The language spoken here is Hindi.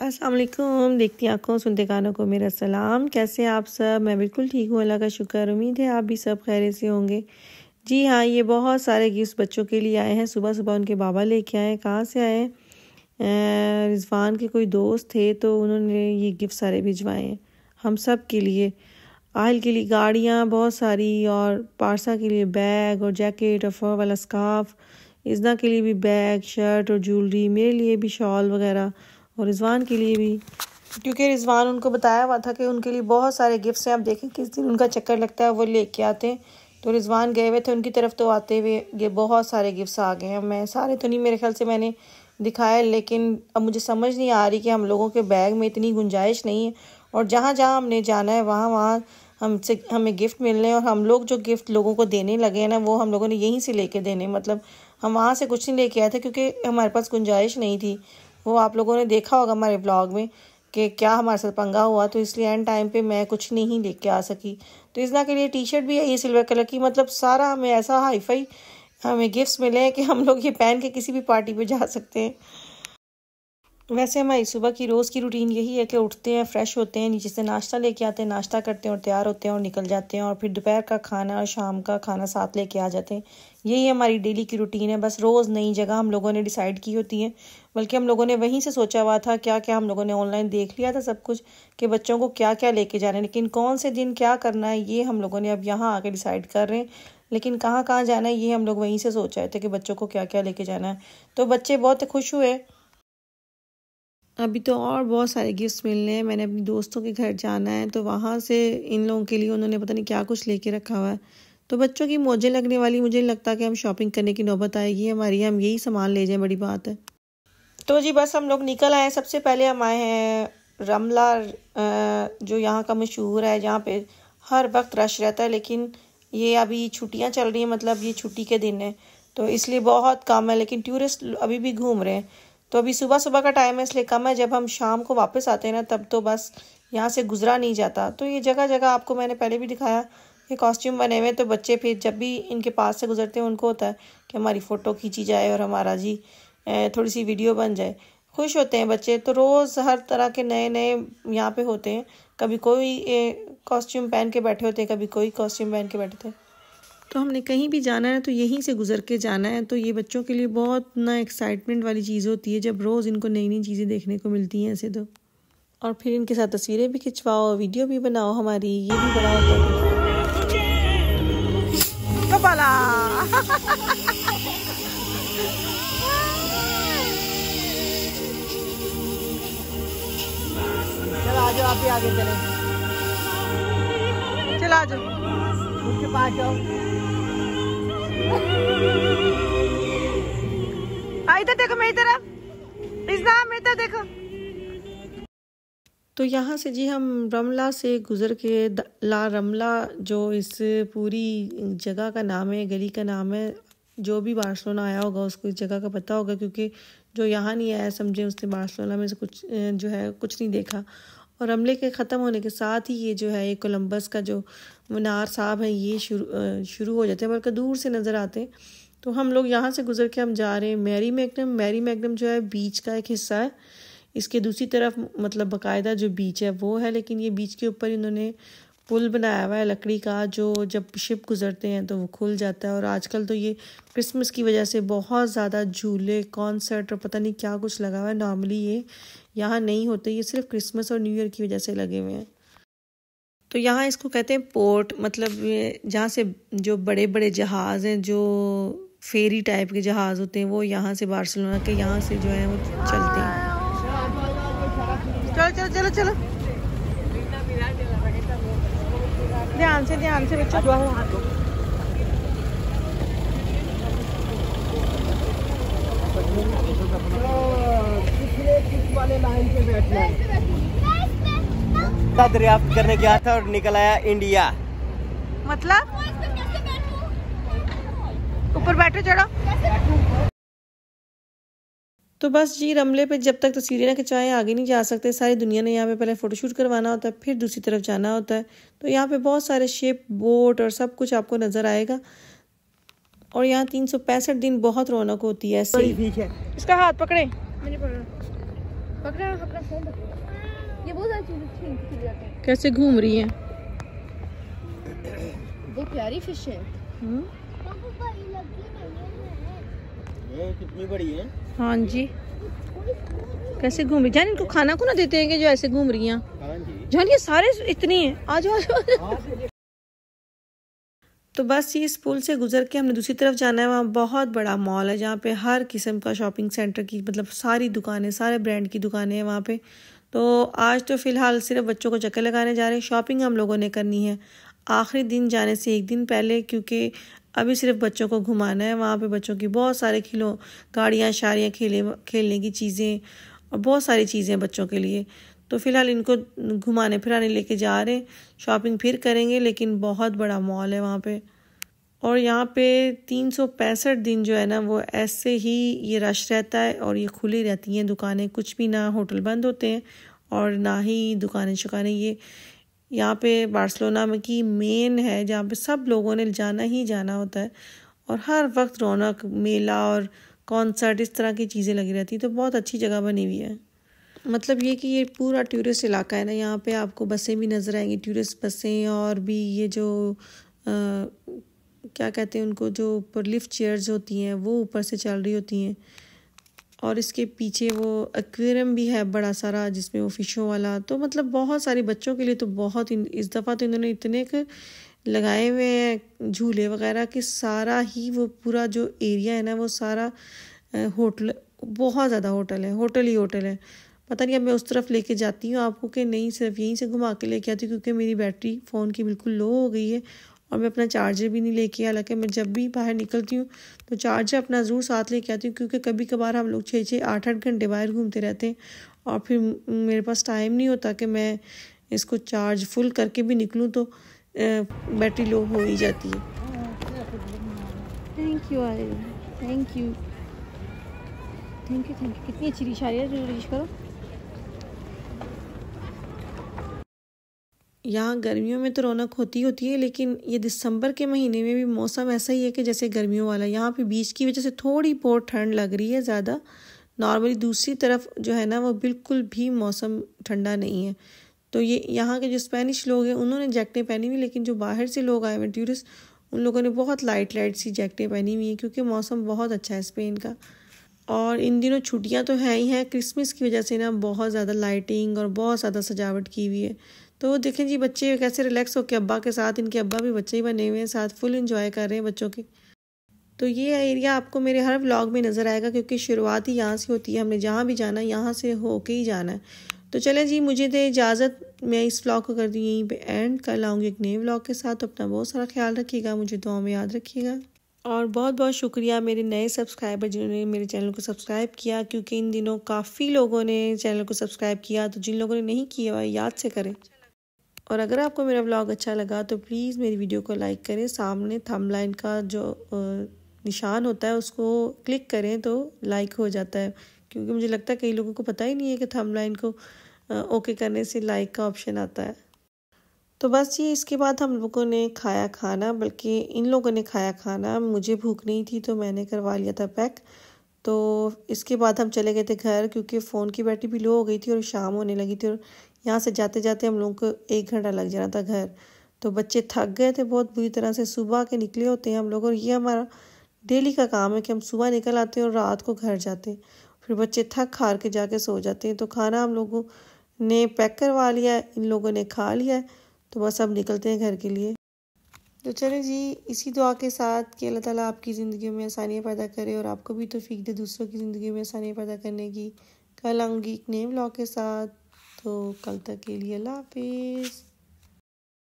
अस्सलाम वालेकुम। देखती आंखों सुनते कानों को मेरा सलाम। कैसे हैं आप सब? मैं बिल्कुल ठीक हूँ, अल्लाह का शुक्र। उम्मीद है आप भी सब खैरियत से होंगे। जी हाँ, ये बहुत सारे गिफ्ट बच्चों के लिए आए हैं। सुबह सुबह उनके बाबा लेके आए हैं। कहाँ से आए हैं? रिजवान के कोई दोस्त थे तो उन्होंने ये गिफ्ट सारे भिजवाए हैं हम सब के लिए। आहिल के लिए गाड़ियाँ बहुत सारी, और पारसा के लिए बैग और जैकेट और फर वाला स्कार्फ, इज़ना के लिए भी बैग, शर्ट और ज्वेलरी, मेरे लिए भी शॉल वगैरह, और रिजवान के लिए भी, क्योंकि रिजवान उनको बताया हुआ था कि उनके लिए बहुत सारे गिफ्ट्स हैं। आप देखें किस दिन उनका चक्कर लगता है वो लेके आते हैं। तो रिजवान गए हुए थे उनकी तरफ, तो आते हुए ये बहुत सारे गिफ्ट्स आ गए हैं। मैं सारे तो नहीं, मेरे ख्याल से मैंने दिखाया, लेकिन अब मुझे समझ नहीं आ रही कि हम लोगों के बैग में इतनी गुंजाइश नहीं है, और जहाँ जहाँ हमने जाना है वहाँ वहाँ हमें गिफ्ट मिलने, और हम लोग जो गिफ्ट लोगों को देने लगे हैं ना, वो हम लोगों ने यहीं से लेके देने। मतलब हम वहाँ से कुछ नहीं लेके आए थे क्योंकि हमारे पास गुंजाइश नहीं थी। वो आप लोगों ने देखा होगा हमारे ब्लॉग में कि क्या हमारे साथ पंगा हुआ, तो इसलिए एंड टाइम पे मैं कुछ नहीं लेके आ सकी। तो इज़ना के लिए टी शर्ट भी है ये सिल्वर कलर की। मतलब सारा हमें ऐसा हाई फाई हमें गिफ्ट्स मिले हैं कि हम लोग ये पहन के किसी भी पार्टी पे जा सकते हैं। वैसे हमारी सुबह की रोज़ की रूटीन यही है कि उठते हैं, फ्रेश होते हैं, नीचे से नाश्ता लेके आते हैं, नाश्ता करते हैं और तैयार होते हैं और निकल जाते हैं, और फिर दोपहर का खाना और शाम का खाना साथ लेके आ जाते हैं। यही हमारी डेली की रूटीन है। बस रोज़ नई जगह हम लोगों ने डिसाइड की होती है, बल्कि हम लोगों ने वहीं से सोचा हुआ था, क्या क्या हम लोगों ने ऑनलाइन देख लिया था सब कुछ कि बच्चों को क्या क्या लेके जाना है, लेकिन कौन से दिन क्या करना है ये हम लोगों ने अब यहाँ आके डिसाइड कर रहे हैं। लेकिन कहाँ कहाँ जाना है ये हम लोग वहीं से सोच रहे थे कि बच्चों को क्या क्या लेके जाना है। तो बच्चे बहुत खुश हुए। अभी तो और बहुत सारे गिफ्ट्स मिलने हैं। मैंने अपनी दोस्तों के घर जाना है, तो वहाँ से इन लोगों के लिए उन्होंने पता नहीं क्या कुछ लेके रखा हुआ है। तो बच्चों की मौजें लगने वाली, मुझे नहीं लगता कि हम शॉपिंग करने की नौबत आएगी हमारी। हम यही सामान ले जाएं, बड़ी बात है। तो जी बस हम लोग निकल आए। सबसे पहले हम आए हैं रमला, जो यहाँ का मशहूर है, जहाँ पे हर वक्त रश रहता है, लेकिन ये अभी छुट्टियाँ चल रही हैं, मतलब ये छुट्टी के दिन है तो इसलिए बहुत कम है, लेकिन टूरिस्ट अभी भी घूम रहे हैं। तो अभी सुबह सुबह का टाइम है इसलिए कम है। जब हम शाम को वापस आते हैं ना, तब तो बस यहाँ से गुजरा नहीं जाता। तो ये जगह जगह आपको मैंने पहले भी दिखाया, ये कॉस्ट्यूम बने हुए। तो बच्चे फिर जब भी इनके पास से गुजरते हैं उनको होता है कि हमारी फ़ोटो खींची जाए और हमारा जी थोड़ी सी वीडियो बन जाए। खुश होते हैं बच्चे। तो रोज़ हर तरह के नए नए यहाँ पे होते हैं। कभी कोई कॉस्ट्यूम पहन के बैठे होते हैं, कभी कोई कॉस्ट्यूम पहन के बैठे थे। तो हमने कहीं भी जाना है तो यहीं से गुजर के जाना है। तो ये बच्चों के लिए बहुत ना एक्साइटमेंट वाली चीज़ होती है जब रोज़ इनको नई नई चीज़ें देखने को मिलती हैं ऐसे। तो और फिर इनके साथ तस्वीरें भी खिंचवाओ, वीडियो भी बनाओ हमारी, ये भी बड़ा होता है। चलो आ जाओ, आप भी आगे चले, चलो आ जाओ, उसके पास जाओ। इधर देखो, मेरी तरफ, मेरी तरफ देखो। तो यहाँ से जी हम रमला से गुजर के ला रमला, जो इस पूरी जगह का नाम है, गली का नाम है। जो भी बार्सिलोना आया होगा उसको इस जगह का पता होगा, क्योंकि जो यहाँ नहीं आया समझे उसने बार्सिलोना में से कुछ जो है कुछ नहीं देखा। और रमले के ख़त्म होने के साथ ही ये जो है ये कोलंबस का जो मीनार साहब है ये शुरू हो जाते हैं, बल्कि दूर से नज़र आते हैं। तो हम लोग यहाँ से गुजर के हम जा रहे हैं मैरी मैग्नम जो है बीच का एक हिस्सा है। इसके दूसरी तरफ मतलब बाकायदा जो बीच है वो है, लेकिन ये बीच के ऊपर इन्होंने पुल बनाया हुआ है लकड़ी का, जो जब शिप गुजरते हैं तो वो खुल जाता है। और आजकल तो ये क्रिसमस की वजह से बहुत ज़्यादा झूले, कॉन्सर्ट और पता नहीं क्या कुछ लगा हुआ है। नॉर्मली ये यहाँ नहीं होते, ये सिर्फ क्रिसमस और न्यू ईयर की वजह से लगे हुए हैं। तो यहाँ इसको कहते हैं पोर्ट, मतलब जहाँ से जो बड़े बड़े जहाज़ हैं, जो फेरी टाइप के जहाज़ होते हैं, वो यहाँ से बार्सिलोना के यहाँ से जो है वो चलते हैं। चलो चलो चलो चलो, ध्यान से बच्चों। वाले लाइन पे बैठना दरियाफ्त करने गया था और निकल आया इंडिया। मतलब ऊपर बैठो, चढ़ो। तो बस जी रमले पे जब तक तस्वीरें ना खिंचाएं आगे नहीं जा सकते। सारी दुनिया ने यहाँ पे पहले फ़ोटोशूट करवाना होता है, फिर दूसरी तरफ जाना होता है। तो यहाँ पे बहुत सारे शिप, बोट और सब कुछ आपको नज़र आएगा। और यहाँ 365 दिन बहुत रौनक होती है ऐसे ही। इसका हाथ पकड़े, पकड़ा अपना फोन पकड़ो। ये बहुत सारी चीजें चली जाती हैं। कैसे घूम रही है? वो प्यारी फिश है। ये कितनी बड़ी है? हाँ जी, कैसे घूम रही जान। इनको खाना को ना देते हैं कि जो ऐसे घूम रही हैं। हाँ जी जान ये सारे इतनी हैं। आ जाओ आ जाओ। तो बस ये इस पुल से गुजर के हमने दूसरी तरफ जाना है। वहाँ बहुत बड़ा मॉल है जहाँ पे हर किस्म का शॉपिंग सेंटर की मतलब सारी दुकानें, सारे ब्रांड की दुकानें हैं वहाँ पे। तो आज तो फ़िलहाल सिर्फ बच्चों को चक्कर लगाने जा रहे हैं। शॉपिंग हम लोगों ने करनी है आखिरी दिन जाने से एक दिन पहले, क्योंकि अभी सिर्फ बच्चों को घुमाना है। वहाँ पे बच्चों की बहुत सारे गाड़ियाँ शारियाँ, खेलने की चीज़ें और बहुत सारी चीज़ें बच्चों के लिए। तो फ़िलहाल इनको घुमाने फिराने लेके जा रहे हैं। शॉपिंग फिर करेंगे, लेकिन बहुत बड़ा मॉल है वहाँ पे। और यहाँ पे 365 दिन जो है ना वो ऐसे ही ये रश रहता है और ये खुली रहती हैं दुकानें, कुछ भी ना होटल बंद होते हैं और ना ही दुकानें शुकानें। ये यहाँ पे बार्सिलोना में की मेन है जहाँ पे सब लोगों ने जाना ही जाना होता है और हर वक्त रौनक, मेला और कॉन्सर्ट इस तरह की चीज़ें लगी रहती। तो बहुत अच्छी जगह बनी हुई है। मतलब ये कि ये पूरा टूरिस्ट इलाका है ना, यहाँ पे आपको बसें भी नज़र आएंगी, टूरिस्ट बसें, और भी ये जो क्या कहते हैं उनको, जो ऊपर लिफ्ट चेयर्स होती हैं वो ऊपर से चल रही होती हैं। और इसके पीछे वो एक्वेरियम भी है बड़ा सारा जिसमें वो फ़िशों वाला। तो मतलब बहुत सारे बच्चों के लिए तो बहुत इस दफ़ा तो इन्होंने इतने लगाए हुए हैं झूले वगैरह कि सारा ही वो पूरा जो एरिया है ना वो सारा होटल, बहुत ज़्यादा होटल है, होटल ही होटल है। पता नहीं अब मैं उस तरफ लेके जाती हूँ आपको कि नहीं, सिर्फ यहीं से घुमा के लेके आती हूँ क्योंकि मेरी बैटरी फ़ोन की बिल्कुल लो हो गई है और मैं अपना चार्जर भी नहीं लेके, हालांकि मैं जब भी बाहर निकलती हूँ तो चार्जर अपना ज़रूर साथ लेके आती हूँ क्योंकि कभी कभार हम लोग 6-6, 8-8 घंटे बाहर घूमते रहते हैं और फिर मेरे पास टाइम नहीं होता कि मैं इसको चार्ज फुल करके भी निकलूँ, तो बैटरी लो हो ही जाती है। Thank you Aryan, thank you thank you thank you. कितनी अच्छी डिश आ रही है, जरूर डिश करो। यहाँ गर्मियों में तो रौनक होती है, लेकिन ये दिसंबर के महीने में भी मौसम ऐसा ही है कि जैसे गर्मियों वाला। यहाँ पे बीच की वजह से थोड़ी बहुत ठंड लग रही है ज़्यादा। नॉर्मली दूसरी तरफ जो है ना वो बिल्कुल भी मौसम ठंडा नहीं है। तो ये यहाँ के जो स्पेनिश लोग हैं उन्होंने जैकेटें पहनी हुई, लेकिन जो बाहर से लोग आए हुए टूरिस्ट उन लोगों ने बहुत लाइट सी जैकेटें पहनी हुई हैं क्योंकि मौसम बहुत अच्छा है स्पेन का। और इन दिनों छुट्टियाँ तो हैं ही हैं, क्रिसमस की वजह से ना बहुत ज़्यादा लाइटिंग और बहुत ज़्यादा सजावट की हुई है। तो देखें जी बच्चे कैसे रिलैक्स होकर अब्बा के साथ, इनके अब्बा भी बच्चे ही बने हुए हैं साथ, फुल एंजॉय कर रहे हैं बच्चों के। तो ये एरिया आपको मेरे हर व्लॉग में नज़र आएगा क्योंकि शुरुआत ही यहाँ से होती है। हमने जहाँ भी जाना है यहाँ से होके ही जाना है। तो चलें जी, मुझे दे इजाज़त, मैं इस व्लॉग को कर दी यहीं पे एंड। कल आऊँगी एक नए व्लॉग के साथ। अपना बहुत सारा ख्याल रखिएगा, मुझे दुआ में याद रखिएगा। और बहुत बहुत शुक्रिया मेरे नए सब्सक्राइबर जिन्होंने मेरे चैनल को सब्सक्राइब किया, क्योंकि इन दिनों काफ़ी लोगों ने चैनल को सब्सक्राइब किया। तो जिन लोगों ने नहीं किया वह याद से करें। और अगर आपको मेरा व्लॉग अच्छा लगा तो प्लीज़ मेरी वीडियो को लाइक करें, सामने थंबनेल का जो निशान होता है उसको क्लिक करें तो लाइक हो जाता है, क्योंकि मुझे लगता है कई लोगों को पता ही नहीं है कि थंबनेल को ओके करने से लाइक का ऑप्शन आता है। तो बस ये इसके बाद हम लोगों ने खाया खाना, बल्कि इन लोगों ने खाया खाना, मुझे भूख नहीं थी तो मैंने करवा लिया था पैक। तो इसके बाद हम चले गए थे घर क्योंकि फ़ोन की बैटरी भी लो हो गई थी और शाम होने लगी थी और यहाँ से जाते जाते हम लोगों को 1 घंटा लग जाना था घर। तो बच्चे थक गए थे बहुत बुरी तरह से, सुबह के निकले होते हैं हम लोग और ये हमारा डेली का काम है कि हम सुबह निकल आते हैं और रात को घर जाते हैं। फिर बच्चे थक हार के जाके सो जाते हैं। तो खाना हम लोगों ने पैक करवा लिया, इन लोगों ने खा लिया, तो बस अब निकलते हैं घर के लिए। तो चले जी, इसी दुआ के साथ कि अल्लाह ताला आपकी ज़िंदगी में आसानियाँ पैदा करे और आपको भी तौफीक दे दूसरों की ज़िंदगी में आसानियाँ पैदा करने की। कल आऊँगी एक नए व्लॉग के साथ, तो कल तक के लिए अल्लाह हाफिज़।